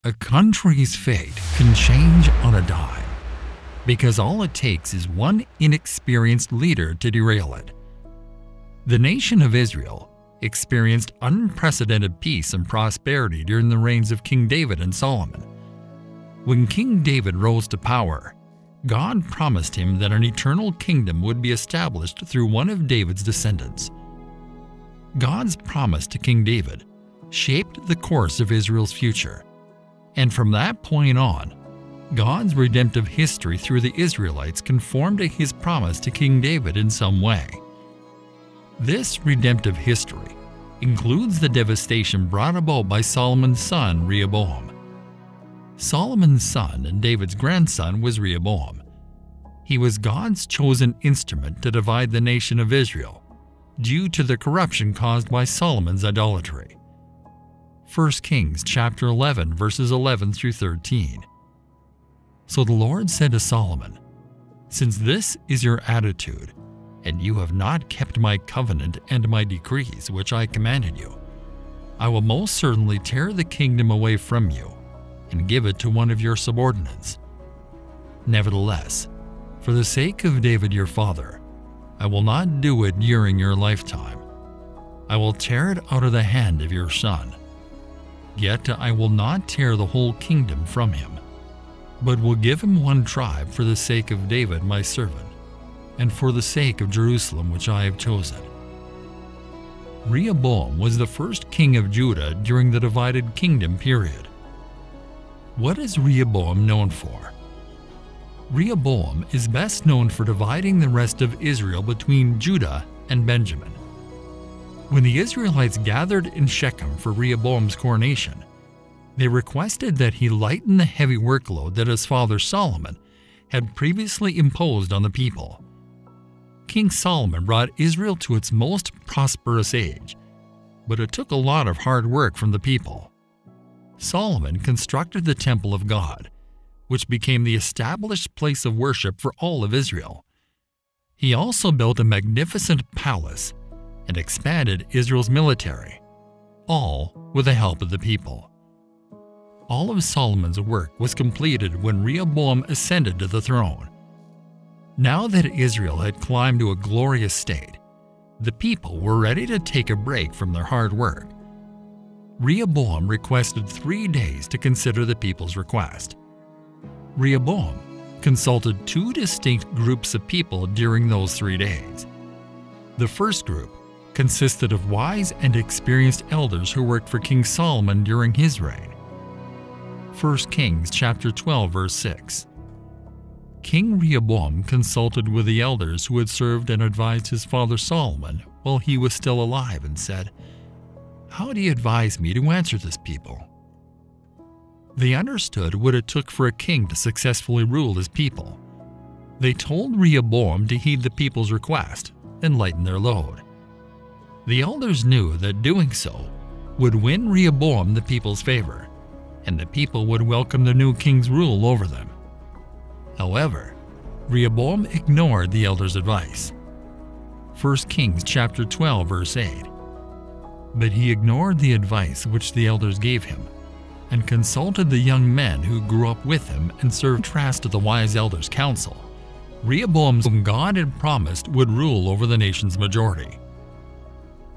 A country's fate can change on a dime, because all it takes is one inexperienced leader to derail it. The nation of Israel experienced unprecedented peace and prosperity during the reigns of King David and Solomon. When King David rose to power, God promised him that an eternal kingdom would be established through one of David's descendants. God's promise to King David shaped the course of Israel's future, and from that point on, God's redemptive history through the Israelites conformed to His promise to King David in some way. This redemptive history includes the devastation brought about by Solomon's son Rehoboam. Solomon's son and David's grandson was Rehoboam. He was God's chosen instrument to divide the nation of Israel due to the corruption caused by Solomon's idolatry. 1 Kings chapter 11 verses 11 through 13. So the Lord said to Solomon, "Since this is your attitude, and you have not kept my covenant and my decrees which I commanded you, I will most certainly tear the kingdom away from you and give it to one of your subordinates. Nevertheless, for the sake of David your father, I will not do it during your lifetime. I will tear it out of the hand of your son. Yet I will not tear the whole kingdom from him, but will give him one tribe for the sake of David my servant, and for the sake of Jerusalem which I have chosen." Rehoboam was the first king of Judah during the divided kingdom period. What is Rehoboam known for? Rehoboam is best known for dividing the rest of Israel between Judah and Benjamin. When the Israelites gathered in Shechem for Rehoboam's coronation, they requested that he lighten the heavy workload that his father Solomon had previously imposed on the people. King Solomon brought Israel to its most prosperous age, but it took a lot of hard work from the people. Solomon constructed the temple of God, which became the established place of worship for all of Israel. He also built a magnificent palace and expanded Israel's military, all with the help of the people. All of Solomon's work was completed when Rehoboam ascended to the throne. Now that Israel had climbed to a glorious state, the people were ready to take a break from their hard work. Rehoboam requested 3 days to consider the people's request. Rehoboam consulted 2 distinct groups of people during those 3 days. The first group consisted of wise and experienced elders who worked for King Solomon during his reign. 1 Kings chapter 12 verse 6. King Rehoboam consulted with the elders who had served and advised his father Solomon while he was still alive and said, "How do you advise me to answer this people?" They understood what it took for a king to successfully rule his people. They told Rehoboam to heed the people's request and lighten their load. The elders knew that doing so would win Rehoboam the people's favor, and the people would welcome the new king's rule over them. However, Rehoboam ignored the elders' advice. 1 Kings chapter 12 verse 8. But he ignored the advice which the elders gave him, and consulted the young men who grew up with him and served fast to the wise elders' counsel. Rehoboam, whom God had promised would rule over the nation's majority.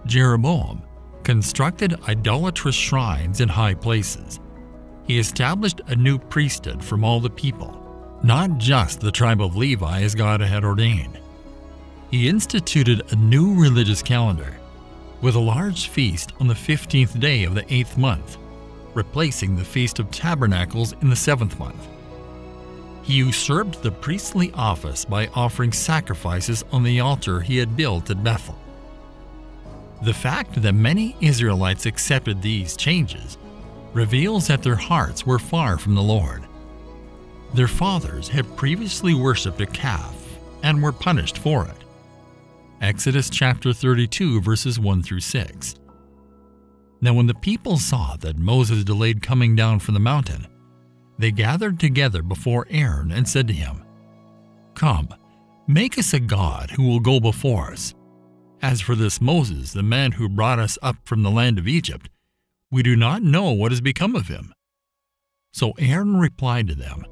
Jeroboam constructed idolatrous shrines in high places. He established a new priesthood from all the people, not just the tribe of Levi as God had ordained. He instituted a new religious calendar, with a large feast on the 15th day of the 8th month, replacing the Feast of Tabernacles in the 7th month. He usurped the priestly office by offering sacrifices on the altar he had built at Bethel. The fact that many Israelites accepted these changes reveals that their hearts were far from the Lord. Their fathers had previously worshipped a calf and were punished for it. Exodus chapter 32 verses 1 through 6. Now when the people saw that Moses delayed coming down from the mountain, they gathered together before Aaron and said to him, "Come, make us a god who will go before us. As for this Moses, the man who brought us up from the land of Egypt, we do not know what has become of him." So Aaron replied to them,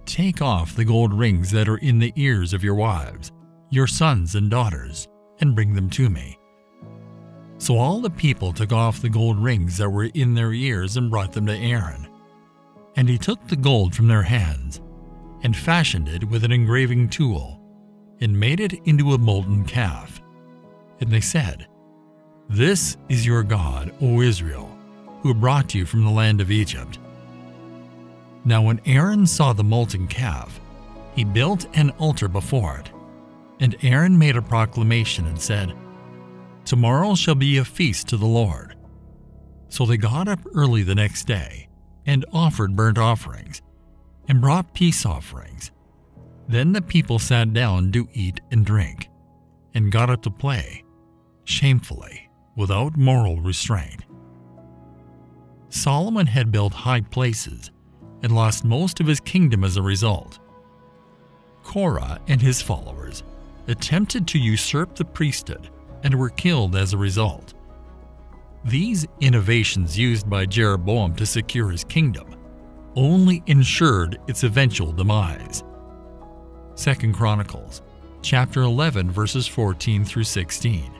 "Take off the gold rings that are in the ears of your wives, your sons and daughters, and bring them to me." So all the people took off the gold rings that were in their ears and brought them to Aaron. And he took the gold from their hands and fashioned it with an engraving tool and made it into a molten calf. And they said, "This is your God, O Israel, who brought you from the land of Egypt." Now when Aaron saw the molten calf, he built an altar before it. And Aaron made a proclamation and said, "Tomorrow shall be a feast to the Lord." So they got up early the next day and offered burnt offerings and brought peace offerings. Then the people sat down to eat and drink and got up to play, shamefully, without moral restraint. Solomon had built high places and lost most of his kingdom as a result. Korah and his followers attempted to usurp the priesthood and were killed as a result. These innovations used by Jeroboam to secure his kingdom only ensured its eventual demise. 2 Chronicles chapter 11 verses 14 through 16.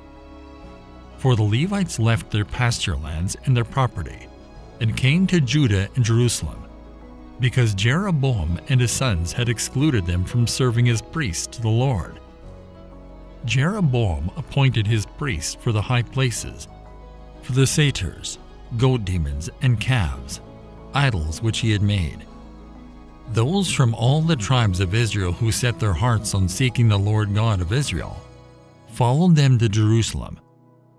For the Levites left their pasture lands and their property and came to Judah and Jerusalem, because Jeroboam and his sons had excluded them from serving as priests to the Lord. Jeroboam appointed his priests for the high places, for the satyrs, goat demons, and calves, idols which he had made. Those from all the tribes of Israel who set their hearts on seeking the Lord God of Israel followed them to Jerusalem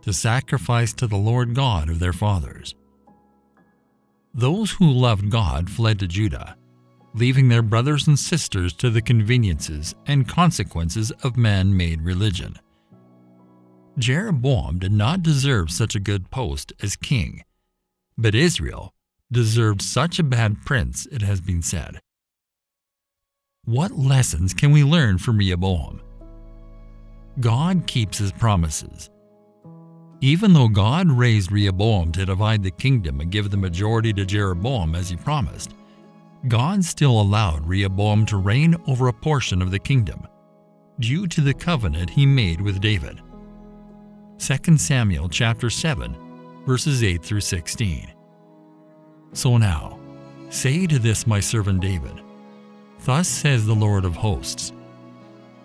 to sacrifice to the Lord God of their fathers. Those who loved God fled to Judah, leaving their brothers and sisters to the conveniences and consequences of man-made religion. Jeroboam did not deserve such a good post as king, but Israel deserved such a bad prince, it has been said. What lessons can we learn from Rehoboam? God keeps his promises. Even though God raised Rehoboam to divide the kingdom and give the majority to Jeroboam as he promised, God still allowed Rehoboam to reign over a portion of the kingdom, due to the covenant he made with David. 2 Samuel chapter 7, verses 8 through 16. So now, say to this my servant David, "Thus says the Lord of hosts,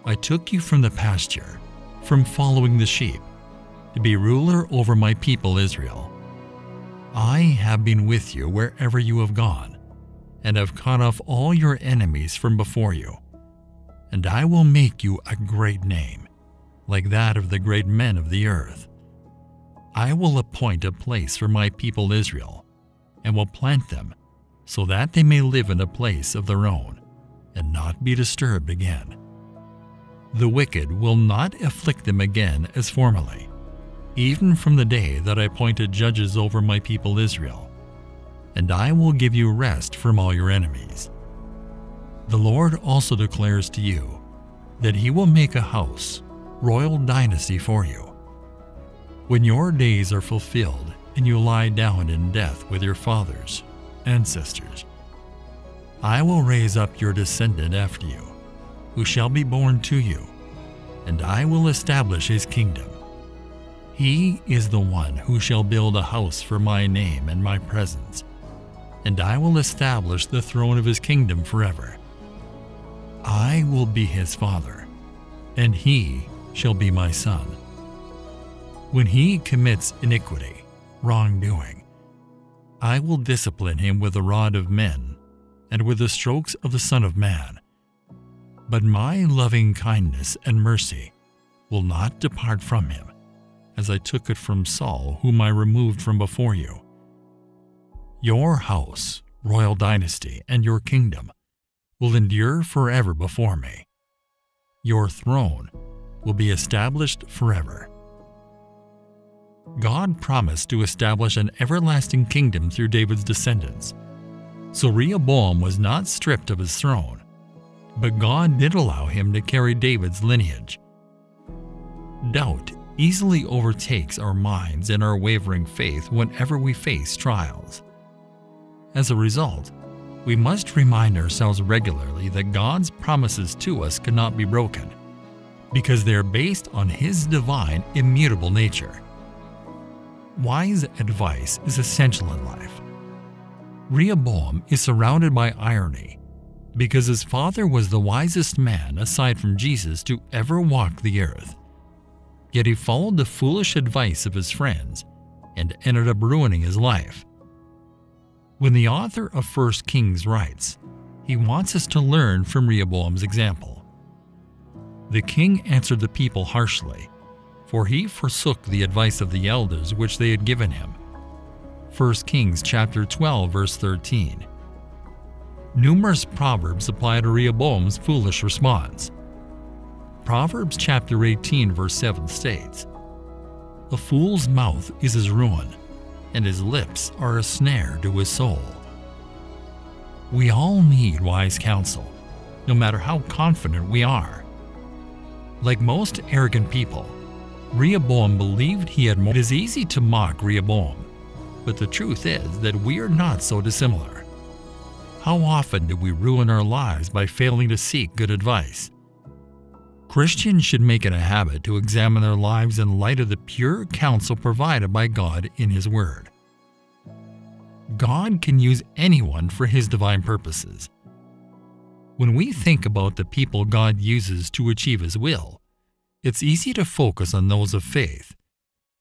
I took you from the pasture, from following the sheep, to be ruler over my people Israel. I have been with you wherever you have gone, and have cut off all your enemies from before you. And I will make you a great name, like that of the great men of the earth. I will appoint a place for my people Israel, and will plant them, so that they may live in a place of their own, and not be disturbed again. The wicked will not afflict them again as formerly, even from the day that I appointed judges over my people Israel, and I will give you rest from all your enemies. The Lord also declares to you that he will make a house, royal dynasty for you. When your days are fulfilled and you lie down in death with your fathers, ancestors, I will raise up your descendant after you, who shall be born to you, and I will establish his kingdom. He is the one who shall build a house for my name and my presence, and I will establish the throne of his kingdom forever. I will be his father, and he shall be my son. When he commits iniquity, wrongdoing, I will discipline him with the rod of men and with the strokes of the Son of Man. But my loving kindness and mercy will not depart from him, as I took it from Saul, whom I removed from before you. Your house, royal dynasty, and your kingdom will endure forever before me. Your throne will be established forever. God promised to establish an everlasting kingdom through David's descendants. So Rehoboam was not stripped of his throne, but God did allow him to carry David's lineage. Doubt easily overtakes our minds and our wavering faith whenever we face trials. As a result, we must remind ourselves regularly that God's promises to us cannot be broken, because they are based on His divine, immutable nature. Wise advice is essential in life. Rehoboam is surrounded by irony because his father was the wisest man aside from Jesus to ever walk the earth. Yet he followed the foolish advice of his friends and ended up ruining his life. When the author of 1 Kings writes, he wants us to learn from Rehoboam's example. The king answered the people harshly, for he forsook the advice of the elders which they had given him. 1 Kings chapter 12 verse 13. Numerous proverbs apply to Rehoboam's foolish response. Proverbs chapter 18 verse 7 states, "A fool's mouth is his ruin, and his lips are a snare to his soul." We all need wise counsel, no matter how confident we are. Like most arrogant people, Rehoboam believed he had more. It is easy to mock Rehoboam, but the truth is that we are not so dissimilar. How often do we ruin our lives by failing to seek good advice? Christians should make it a habit to examine their lives in light of the pure counsel provided by God in His Word. God can use anyone for His divine purposes. When we think about the people God uses to achieve His will, it's easy to focus on those of faith,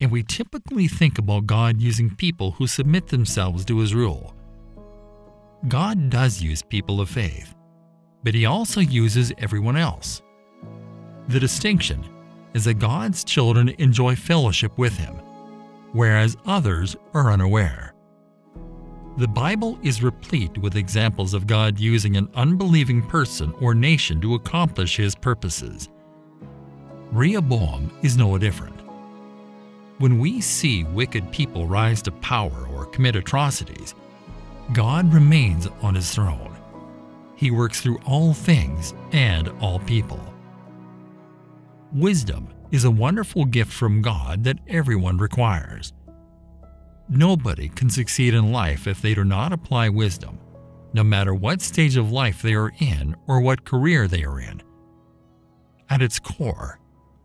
and we typically think about God using people who submit themselves to His rule. God does use people of faith, but He also uses everyone else. The distinction is that God's children enjoy fellowship with Him, whereas others are unaware. The Bible is replete with examples of God using an unbelieving person or nation to accomplish His purposes. Rehoboam is no different. When we see wicked people rise to power or commit atrocities, God remains on His throne. He works through all things and all people. Wisdom is a wonderful gift from God that everyone requires. Nobody can succeed in life if they do not apply wisdom, no matter what stage of life they are in or what career they are in. At its core,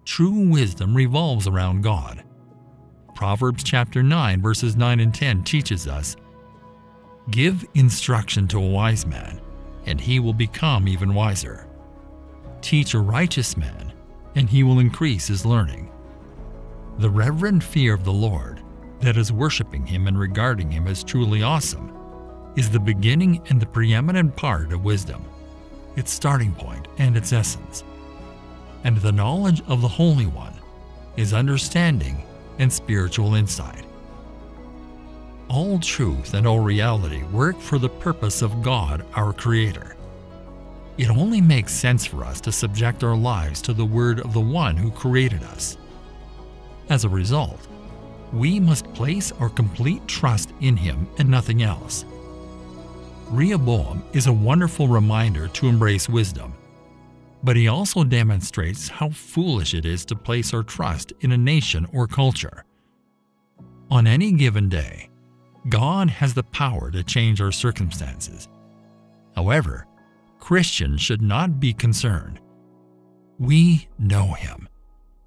true wisdom revolves around God. Proverbs chapter 9 verses 9 and 10 teaches us, "Give instruction to a wise man, and he will become even wiser. Teach a righteous man, and he will increase his learning." The reverent fear of the Lord, that is worshiping Him and regarding Him as truly awesome, is the beginning and the preeminent part of wisdom, its starting point and its essence. And the knowledge of the Holy One is understanding and spiritual insight. All truth and all reality work for the purpose of God, our Creator. It only makes sense for us to subject our lives to the word of the One who created us. As a result, we must place our complete trust in Him and nothing else. Rehoboam is a wonderful reminder to embrace wisdom, but he also demonstrates how foolish it is to place our trust in a nation or culture. On any given day, God has the power to change our circumstances. However, Christians should not be concerned. We know Him,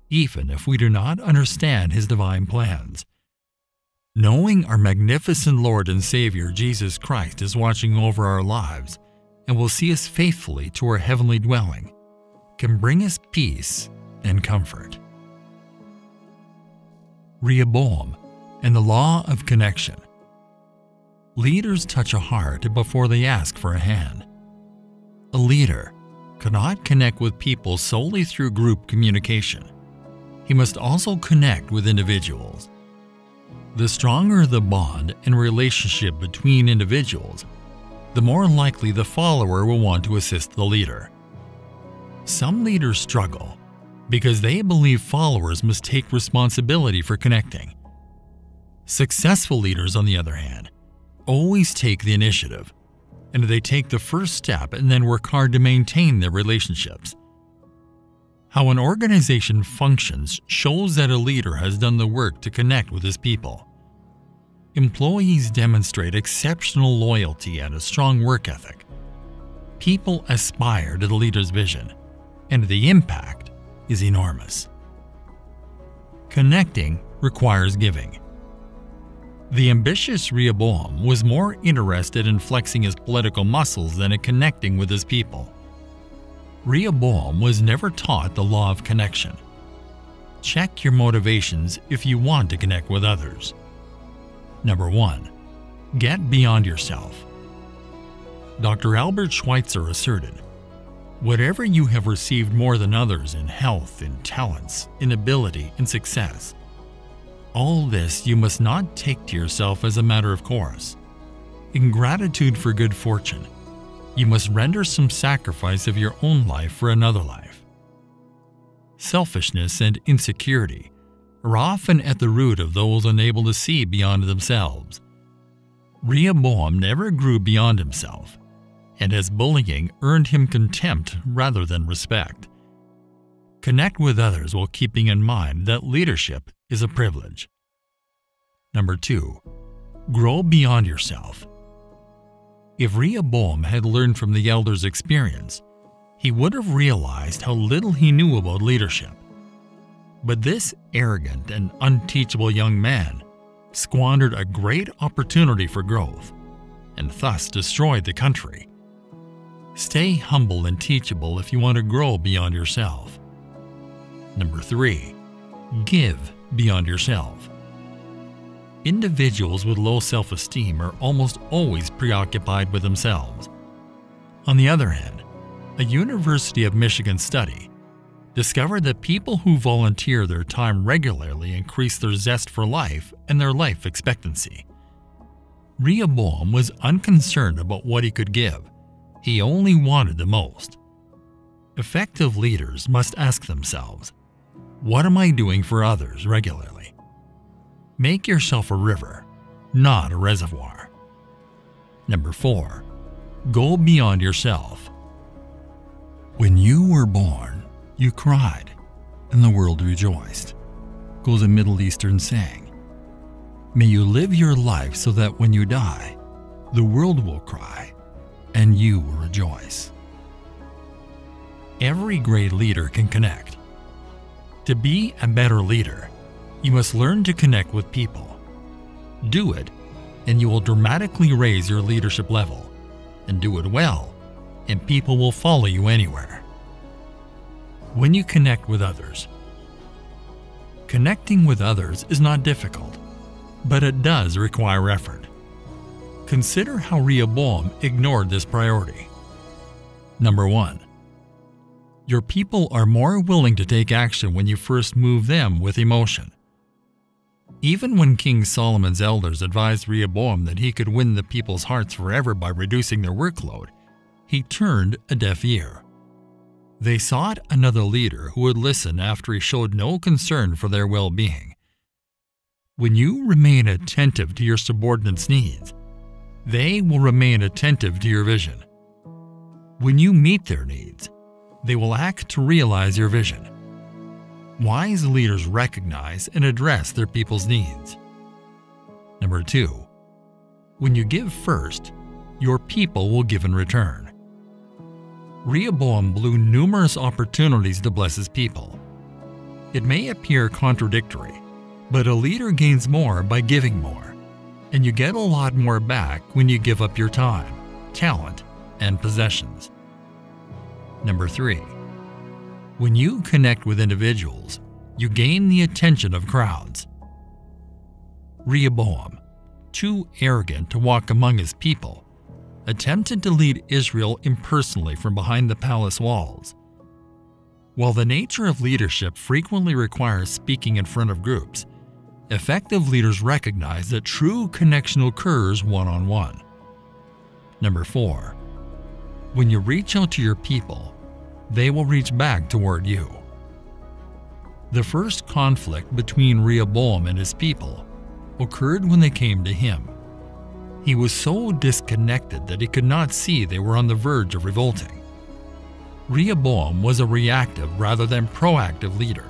even if we do not understand His divine plans. Knowing our magnificent Lord and Savior Jesus Christ is watching over our lives and will see us faithfully to our heavenly dwelling can bring us peace and comfort. Rehoboam and the law of connection. Leaders touch a heart before they ask for a hand. A leader cannot connect with people solely through group communication. He must also connect with individuals. The stronger the bond and relationship between individuals, the more likely the follower will want to assist the leader. Some leaders struggle because they believe followers must take responsibility for connecting. Successful leaders, on the other hand, always take the initiative, and they take the first step and then work hard to maintain their relationships. How an organization functions shows that a leader has done the work to connect with his people. employees demonstrate exceptional loyalty and a strong work ethic. People aspire to the leader's vision, and the impact is enormous. Connecting requires giving. The ambitious Rehoboam was more interested in flexing his political muscles than in connecting with his people. Rehoboam was never taught the law of connection. Check your motivations if you want to connect with others. Number 1. Get beyond yourself. Dr. Albert Schweitzer asserted, "Whatever you have received more than others in health, in talents, in ability, in success, all this you must not take to yourself as a matter of course. In gratitude for good fortune, you must render some sacrifice of your own life for another life." Selfishness and insecurity are often at the root of those unable to see beyond themselves. Rehoboam never grew beyond himself, and his bullying earned him contempt rather than respect. Connect with others while keeping in mind that leadership is a privilege. Number 2. Grow beyond yourself. If Rehoboam had learned from the elders' experience, he would have realized how little he knew about leadership. But this arrogant and unteachable young man squandered a great opportunity for growth, and thus destroyed the country. Stay humble and teachable if you want to grow beyond yourself. Number 3. Give beyond yourself. Individuals with low self-esteem are almost always preoccupied with themselves. On the other hand, a University of Michigan study discovered that people who volunteer their time regularly increase their zest for life and their life expectancy. Rehoboam was unconcerned about what he could give. He only wanted the most. Effective leaders must ask themselves, what am I doing for others regularly? Make yourself a river, not a reservoir. Number 4. Go beyond yourself. When you were born, you cried, and the world rejoiced, goes a Middle Eastern saying. May you live your life so that when you die, the world will cry, and you will rejoice. Every great leader can connect. To be a better leader, you must learn to connect with people. Do it, and you will dramatically raise your leadership level, and do it well, and people will follow you anywhere. When you connect with others. Connecting with others is not difficult, but it does require effort. Consider how Rehoboam ignored this priority. Number 1. Your people are more willing to take action when you first move them with emotion. Even when King Solomon's elders advised Rehoboam that he could win the people's hearts forever by reducing their workload, he turned a deaf ear. They sought another leader who would listen after he showed no concern for their well-being. When you remain attentive to your subordinates' needs, they will remain attentive to your vision. When you meet their needs, they will act to realize your vision. Wise leaders recognize and address their people's needs. Number 2. When you give first, your people will give in return. Rehoboam blew numerous opportunities to bless his people. It may appear contradictory, but a leader gains more by giving more, and you get a lot more back when you give up your time, talent, and possessions. Number 3. When you connect with individuals, you gain the attention of crowds. Rehoboam, too arrogant to walk among his people, attempted to lead Israel impersonally from behind the palace walls. While the nature of leadership frequently requires speaking in front of groups, effective leaders recognize that true connection occurs one-on-one. Number 4. When you reach out to your people, they will reach back toward you. The first conflict between Rehoboam and his people occurred when they came to him. He was so disconnected that he could not see they were on the verge of revolting. Rehoboam was a reactive rather than proactive leader.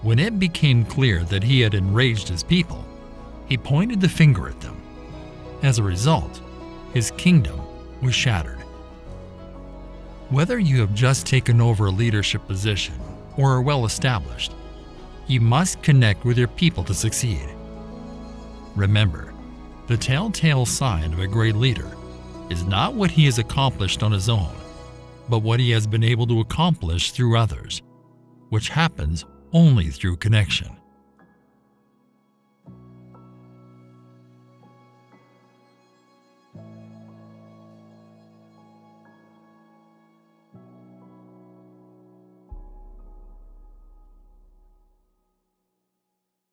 When it became clear that he had enraged his people, he pointed the finger at them. As a result, his kingdom was shattered. Whether you have just taken over a leadership position or are well established, you must connect with your people to succeed. Remember, the telltale sign of a great leader is not what he has accomplished on his own, but what he has been able to accomplish through others, which happens only through connection.